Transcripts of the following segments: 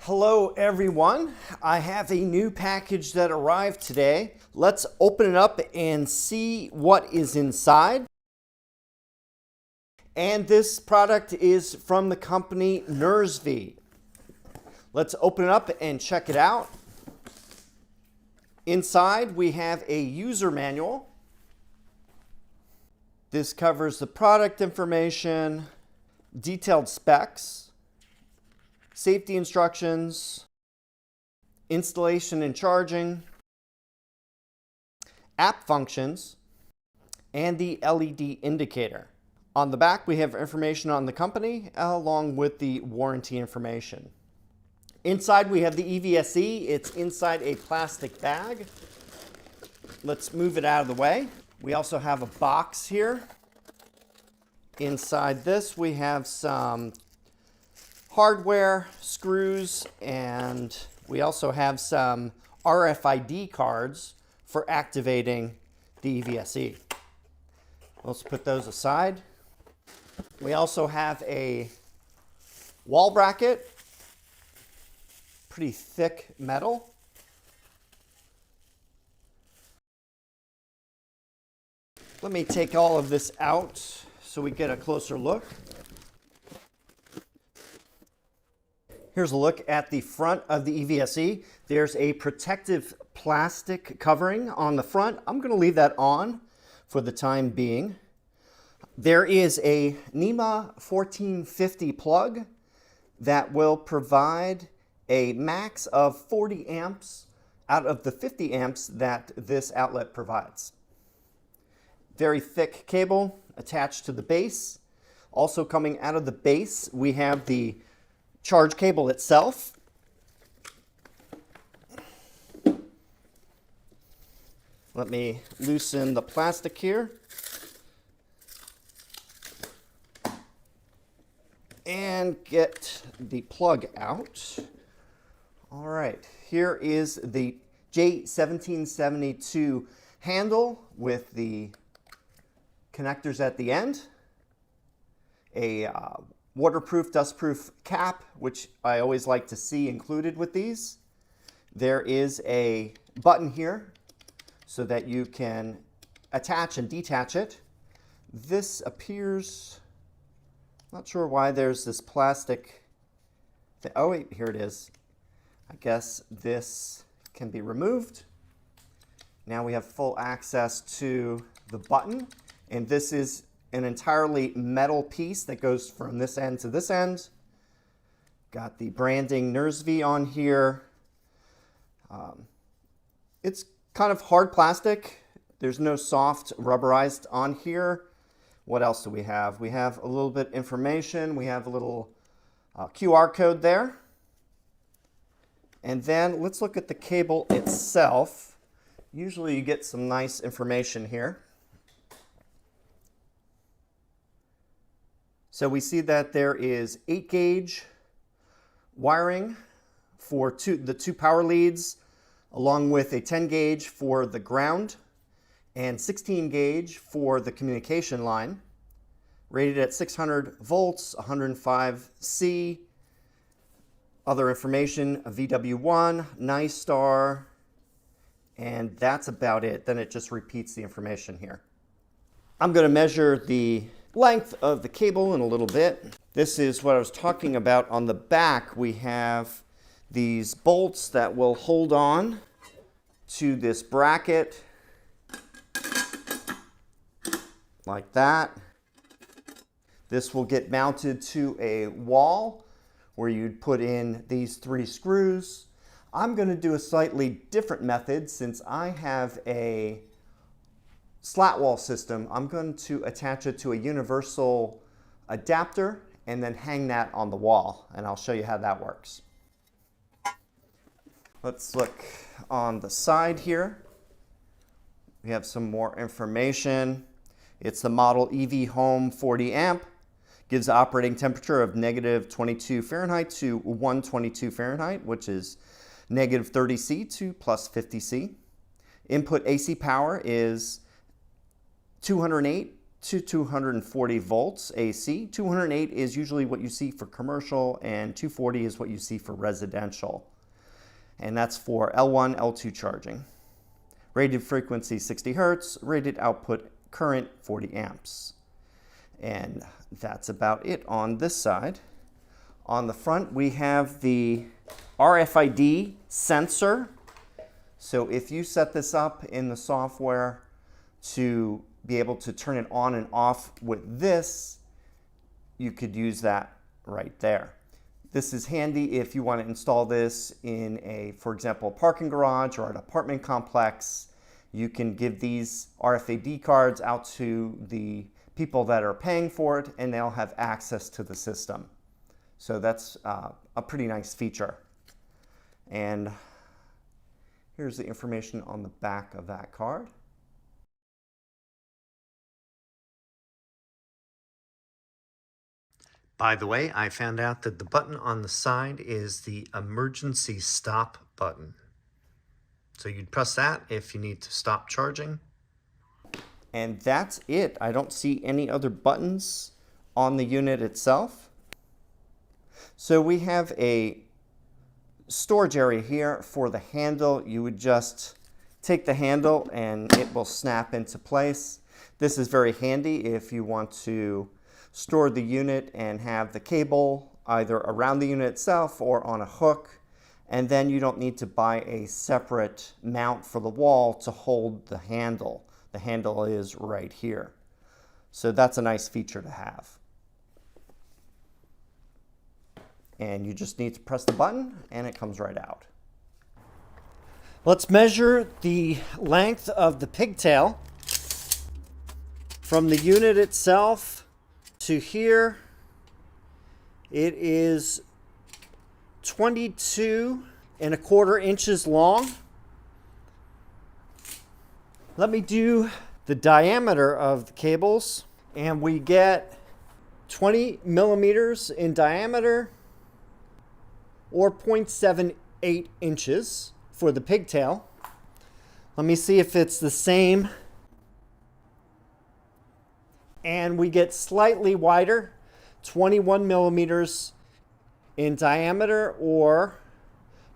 Hello everyone, I have a new package that arrived today. Let's open it up and see what is inside. And this product is from the company Nurzviy. Let's open it up and check it out. Inside we have a user manual. This covers the product information, detailed specs, safety instructions, installation and charging, app functions, and the LED indicator. On the back, we have information on the company along with the warranty information. Inside, we have the EVSE. It's inside a plastic bag. Let's move it out of the way. We also have a box here. Inside this, we have some hardware, screws, and we also have some RFID cards for activating the EVSE. Let's put those aside. We also have a wall bracket, pretty thick metal. Let me take all of this out so we get a closer look. Here's a look at the front of the EVSE. There's a protective plastic covering on the front. I'm going to leave that on for the time being. There is a NEMA 1450 plug that will provide a max of 40 amps out of the 50 amps that this outlet provides. Very thick cable attached to the base. Also coming out of the base, we have the charge cable itself. Let me loosen the plastic here. And get the plug out. All right, here is the J1772 handle with the connectors at the end. A waterproof, dustproof cap, which I always like to see included with these. There is a button here so that you can attach and detach it. This appears, not sure why there's this plastic thing. Oh wait, here it is. I guess this can be removed. Now we have full access to the button, and this is an entirely metal piece that goes from this end to this end. Got the branding Nurzviy on here. It's kind of hard plastic. There's no soft rubberized on here. What else do we have? We have a little bit information. We have a little QR code there. And then let's look at the cable itself. Usually you get some nice information here. So we see that there is 8-gauge wiring for the two power leads, along with a 10-gauge for the ground and 16-gauge for the communication line, rated at 600 volts, 105 C. Other information, a VW1, NiStar, and that's about it. Then it just repeats the information here. I'm going to measure the length of the cable in a little bit. This is what I was talking about. On the back, we have these bolts that will hold on to this bracket like that. This will get mounted to a wall where you'd put in these 3 screws. I'm going to do a slightly different method since I have a slat wall system. I'm going to attach it to a universal adapter and then hang that on the wall, and I'll show you how that works. Let's look on the side here. We have some more information. It's the model EV Home 40 amp. Gives operating temperature of -22 Fahrenheit to 122 Fahrenheit, which is -30 C to +50 C. Input AC power is 208 to 240 volts AC. 208 is usually what you see for commercial, and 240 is what you see for residential. And that's for L1, L2 charging. Rated frequency 60 Hertz, rated output current 40 amps. And that's about it on this side. On the front, we have the RFID sensor. So if you set this up in the software to be able to turn it on and off with this, you could use that right there. This is handy if you want to install this in a, for example, parking garage or an apartment complex. You can give these RFID cards out to the people that are paying for it, and they'll have access to the system. So that's a pretty nice feature. And here's the information on the back of that card. By the way, I found out that the button on the side is the emergency stop button. So you'd press that if you need to stop charging. And that's it. I don't see any other buttons on the unit itself. So we have a storage area here for the handle. You would just take the handle and it will snap into place. This is very handy if you want to store the unit and have the cable either around the unit itself or on a hook, and then you don't need to buy a separate mount for the wall to hold the handle. The handle is right here. So that's a nice feature to have. And you just need to press the button and it comes right out. Let's measure the length of the pigtail from the unit itself to here. It is 22¼ inches long. Let me do the diameter of the cables, and we get 20 millimeters in diameter, or 0.78 inches for the pigtail. Let me see if it's the same. And we get slightly wider, 21 millimeters in diameter, or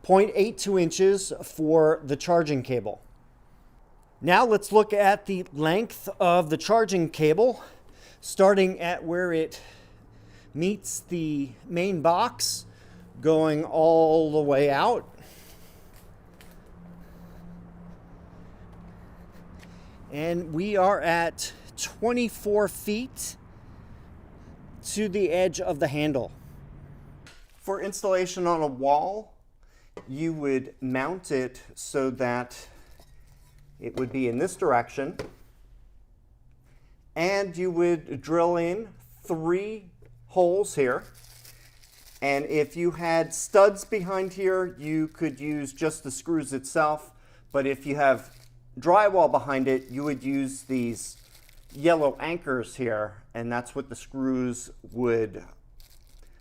0.82 inches for the charging cable. Now let's look at the length of the charging cable, starting at where it meets the main box, going all the way out. And we are at 24 feet to the edge of the handle. For installation on a wall, you would mount it so that it would be in this direction, and you would drill in 3 holes here. And if you had studs behind here, you could use just the screws itself. But if you have drywall behind it, you would use these yellow anchors here, and that's what the screws would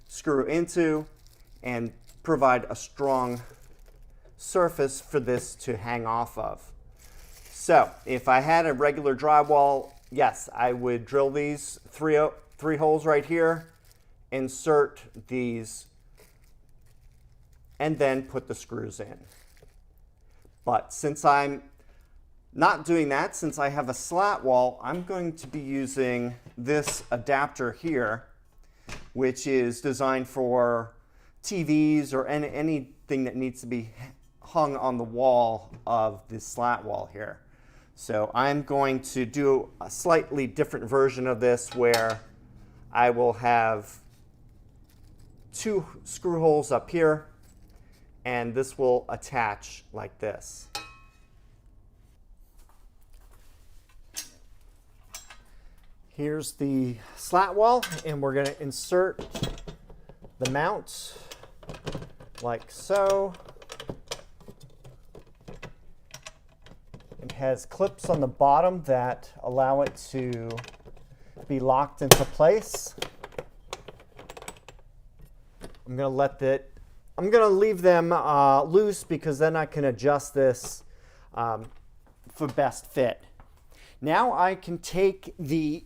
screw into and provide a strong surface for this to hang off of. So if I had a regular drywall, yes, I would drill these three holes right here, insert these, and then put the screws in. But since I'm not doing that, since I have a slat wall, I'm going to be using this adapter here, which is designed for TVs or anything that needs to be hung on the wall of this slat wall here. So I'm going to do a slightly different version of this where I will have 2 screw holes up here, and this will attach like this. Here's the slat wall, and we're going to insert the mount like so. It has clips on the bottom that allow it to be locked into place. I'm going to leave them loose because then I can adjust this for best fit. Now I can take the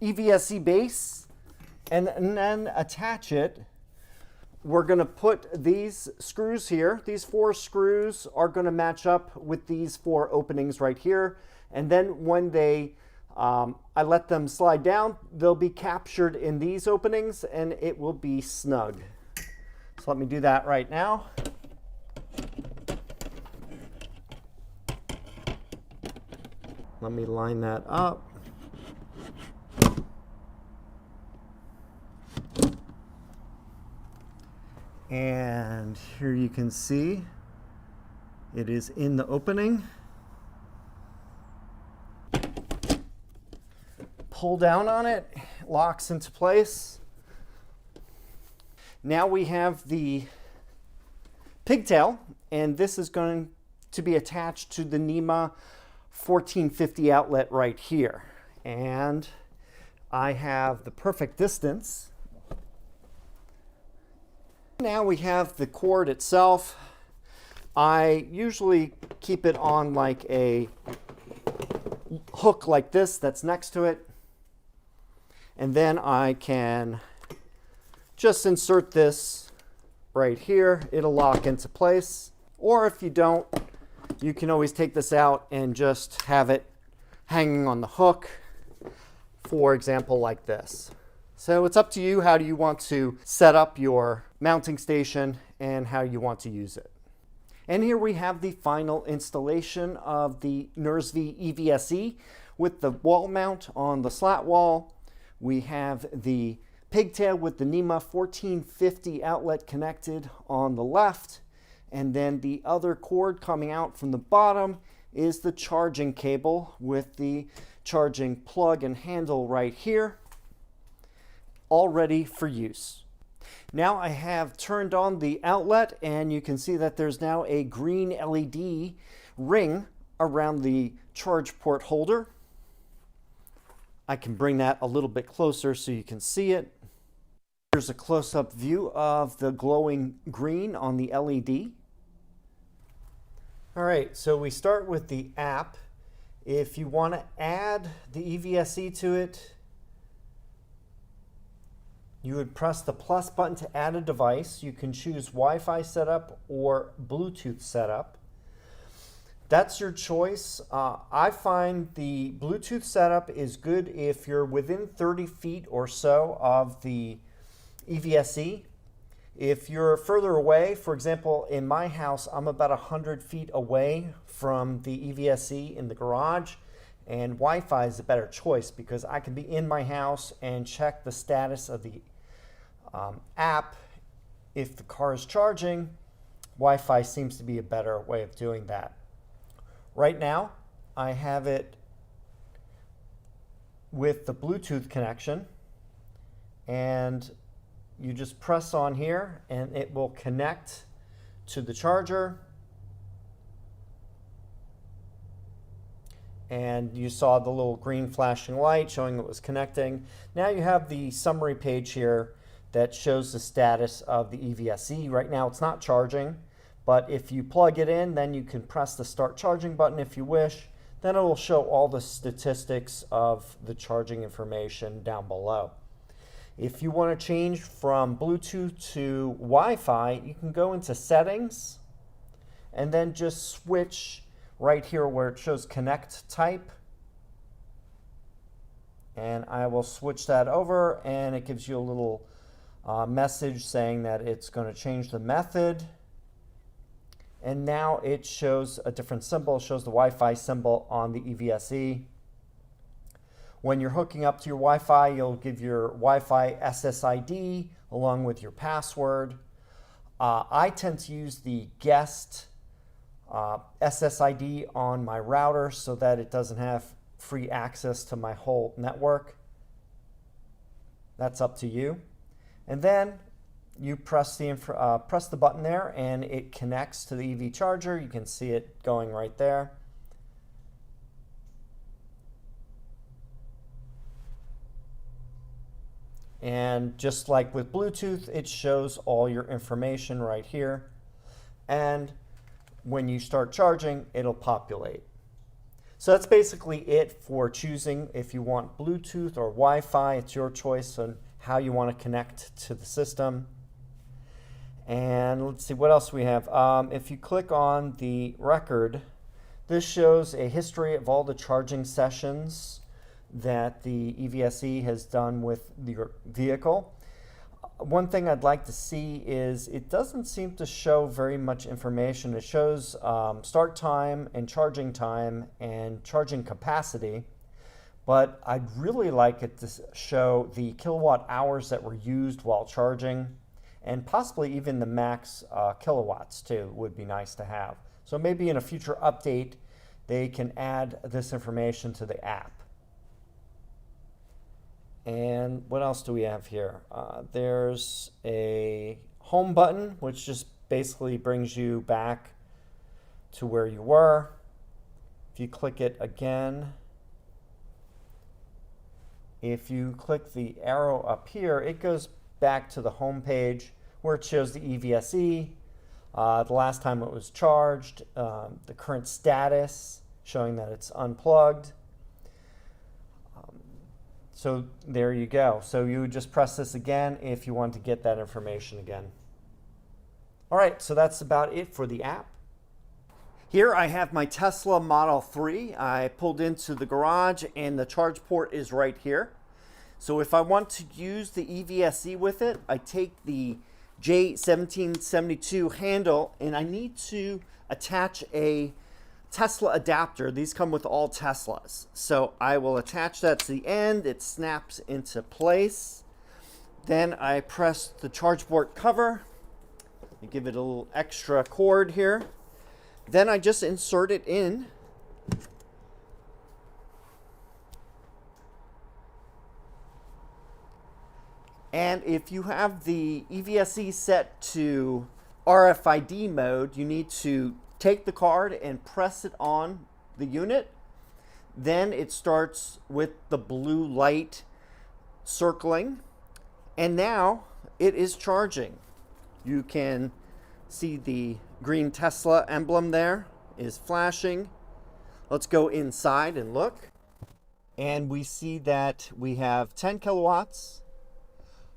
EVSE base and then attach it. We're going to put these screws here. These 4 screws are going to match up with these 4 openings right here. And then when they, I let them slide down, they'll be captured in these openings and it will be snug. So let me do that right now. Let me line that up. And here you can see it is in the opening. Pull down on it, locks into place. Now we have the pigtail, and this is going to be attached to the NEMA 1450 outlet right here. And I have the perfect distance. Now we have the cord itself. I usually keep it on like a hook like this that's next to it. And then I can just insert this right here. It'll lock into place. Or if you don't, you can always take this out and just have it hanging on the hook, for example, like this. So it's up to you. How do you want to set up your mounting station and how you want to use it? And here we have the final installation of the Nurzviy EVSE with the wall mount on the slat wall. We have the pigtail with the NEMA 1450 outlet connected on the left. And then the other cord coming out from the bottom is the charging cable with the charging plug and handle right here, all ready for use. Now I have turned on the outlet and you can see that there's now a green LED ring around the charge port holder. I can bring that a little bit closer so you can see it. Here's a close-up view of the glowing green on the LED. All right, so we start with the app. If you want to add the EVSE to it, you would press the plus button to add a device. You can choose Wi-Fi setup or Bluetooth setup. That's your choice. I find the Bluetooth setup is good if you're within 30 feet or so of the EVSE. If you're further away, for example, in my house, I'm about 100 feet away from the EVSE in the garage, and Wi-Fi is a better choice because I can be in my house and check the status of the app. If the car is charging, Wi-Fi seems to be a better way of doing that. Right now, I have it with the Bluetooth connection, and you just press on here and it will connect to the charger. And you saw the little green flashing light showing it was connecting. Now you have the summary page here that shows the status of the EVSE. Right now it's not charging, but if you plug it in, then you can press the start charging button if you wish. Then it will show all the statistics of the charging information down below. If you want to change from Bluetooth to Wi-Fi, you can go into settings and then just switch right here where it shows connect type. And I will switch that over and it gives you a little message saying that it's going to change the method. And now it shows a different symbol. It shows the Wi-Fi symbol on the EVSE. When you're hooking up to your Wi-Fi, you'll give your Wi-Fi SSID along with your password. I tend to use the guest SSID on my router so that it doesn't have free access to my whole network. That's up to you. And then you press the button there and it connects to the EV charger. You can see it going right there. And just like with Bluetooth, it shows all your information right here. And when you start charging, it'll populate. So that's basically it for choosing if you want Bluetooth or Wi-Fi. It's your choice on how you want to connect to the system. And let's see what else we have. If you click on the record, this shows a history of all the charging sessions that the EVSE has done with your vehicle. One thing I'd like to see is it doesn't seem to show very much information. It shows start time and charging capacity, but I'd really like it to show the kilowatt hours that were used while charging, and possibly even the max kilowatts too would be nice to have. So maybe in a future update they can add this information to the app. And what else do we have here? There's a home button, which just basically brings you back to where you were. If you click it again, if you click the arrow up here, it goes back to the home page where it shows the EVSE, the last time it was charged, the current status showing that it's unplugged. So there you go. So you would just press this again if you want to get that information again. All right, so that's about it for the app. Here I have my Tesla Model 3. I pulled into the garage and the charge port is right here. So if I want to use the EVSE with it, I take the J1772 handle and I need to attach a Tesla adapter. These come with all Teslas. So I will attach that to the end. It snaps into place. Then I press the charge port cover. I give it a little extra cord here. Then I just insert it in. And if you have the EVSE set to RFID mode, you need to take the card and press it on the unit. Then it starts with the blue light circling. And now it is charging. You can see the green Tesla emblem there is flashing. Let's go inside and look. And we see that we have 10 kilowatts,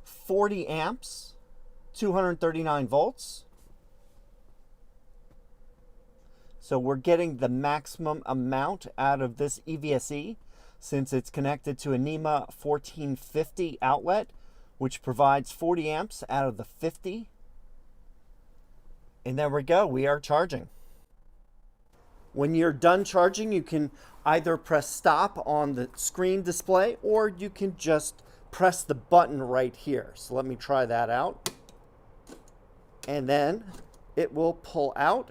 40 amps, 239 volts. So we're getting the maximum amount out of this EVSE since it's connected to a NEMA 1450 outlet, which provides 40 amps out of the 50. And there we go, we are charging. When you're done charging, you can either press stop on the screen display or you can just press the button right here. So let me try that out. And then it will pull out.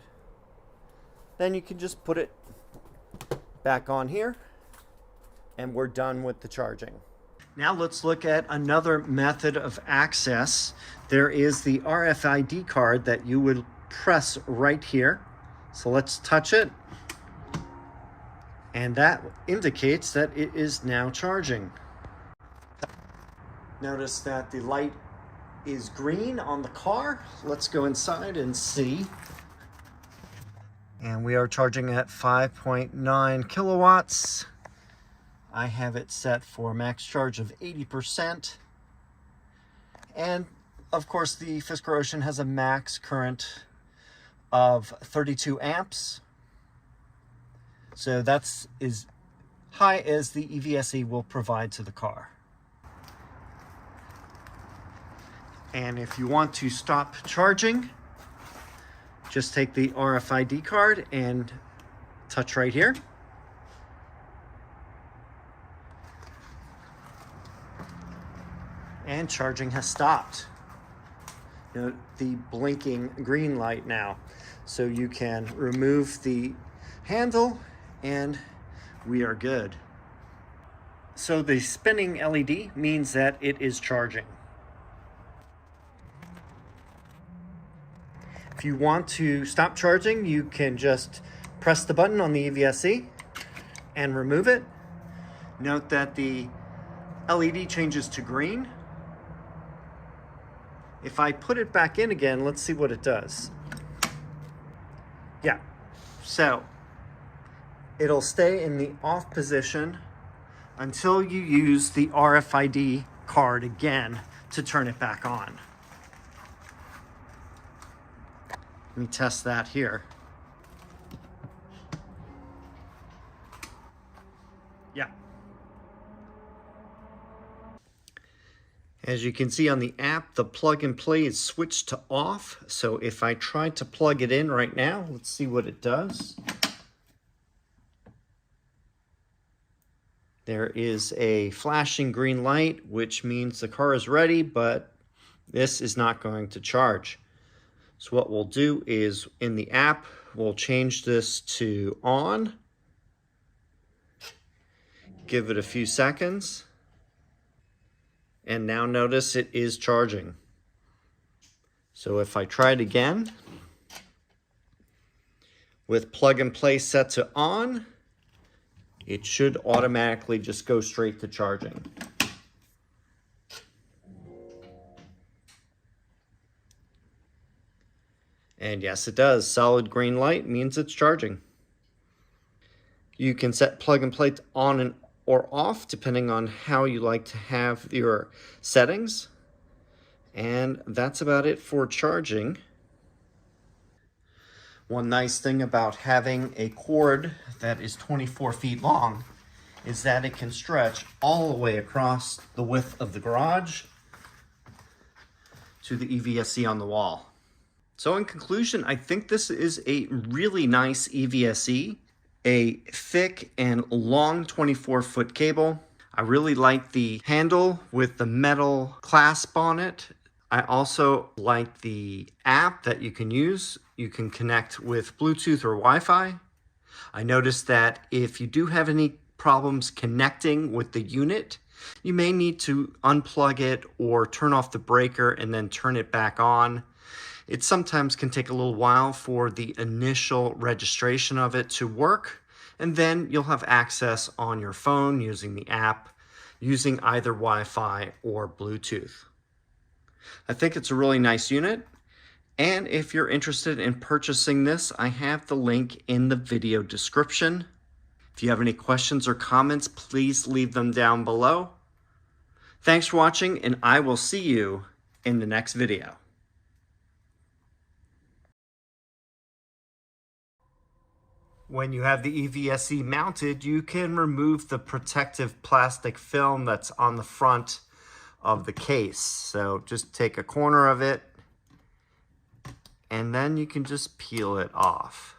Then you can just put it back on here and we're done with the charging. Now let's look at another method of access. There is the RFID card that you would press right here. So let's touch it. And that indicates that it is now charging. Notice that the light is green on the car. Let's go inside and see. And we are charging at 5.9 kilowatts. I have it set for max charge of 80%. And of course the Fisker Ocean has a max current of 32 amps. So that's as high as the EVSE will provide to the car. And if you want to stop charging, just take the RFID card and touch right here. And charging has stopped. You know, the blinking green light now. So you can remove the handle and we are good. So the spinning LED means that it is charging. If you want to stop charging, you can just press the button on the EVSE and remove it. Note that the LED changes to green. If I put it back in again, let's see what it does. Yeah, so It'll stay in the off position until you use the RFID card again to turn it back on. Let me test that here. Yeah. As you can see on the app, the plug and play is switched to off. So if I try to plug it in right now, let's see what it does. There is a flashing green light, which means the car is ready, but this is not going to charge. So what we'll do is in the app, we'll change this to on. Give it a few seconds. And now notice it is charging. So if I try it again, with plug and play set to on, it should automatically just go straight to charging. And yes, it does. Solid green light means it's charging. You can set plug and play on and or off depending on how you like to have your settings. And that's about it for charging. One nice thing about having a cord that is 24 feet long is that it can stretch all the way across the width of the garage to the EVSE on the wall. So in conclusion, I think this is a really nice EVSE, a thick and long 24-foot cable. I really like the handle with the metal clasp on it. I also like the app that you can use. You can connect with Bluetooth or Wi-Fi. I noticed that if you do have any problems connecting with the unit, you may need to unplug it or turn off the breaker and then turn it back on. It sometimes can take a little while for the initial registration of it to work, and then you'll have access on your phone using the app, using either Wi-Fi or Bluetooth. I think it's a really nice unit, and if you're interested in purchasing this, I have the link in the video description. If you have any questions or comments, please leave them down below. Thanks for watching, and I will see you in the next video. When you have the EVSE mounted, you can remove the protective plastic film that's on the front of the case. So just take a corner of it and then you can just peel it off.